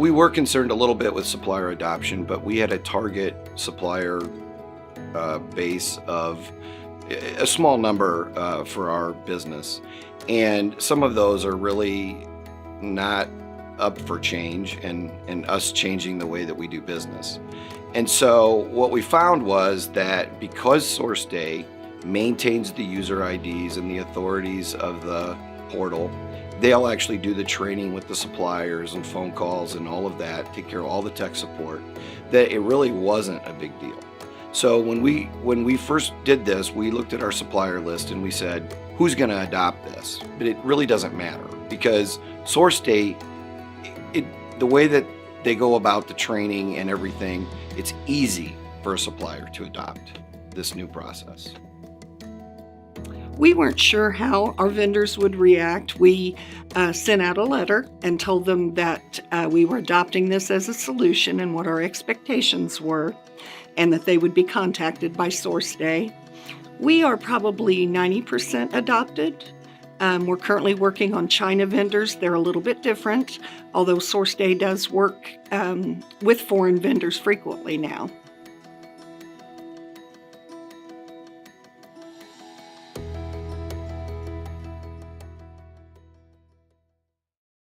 we were concerned a little bit with supplier adoption, but we had a target supplier base of a small number for our business. And some of those are really not up for change and us changing the way that we do business. And so what we found was that because SourceDay maintains the user IDs and the authorities of the portal, they'll actually do the training with the suppliers and phone calls and all of that, take care of all the tech support, that it really wasn't a big deal. So when we first did this, we looked at our supplier list and we said, who's going to adopt this? But it really doesn't matter, because SourceDay, the way that they go about the training and everything, it's easy for a supplier to adopt this new process. We weren't sure how our vendors would react. We sent out a letter and told them that we were adopting this as a solution and what our expectations were, and that they would be contacted by SourceDay. We are probably 90% adopted. We're currently working on China vendors. They're a little bit different, although SourceDay does work with foreign vendors frequently now.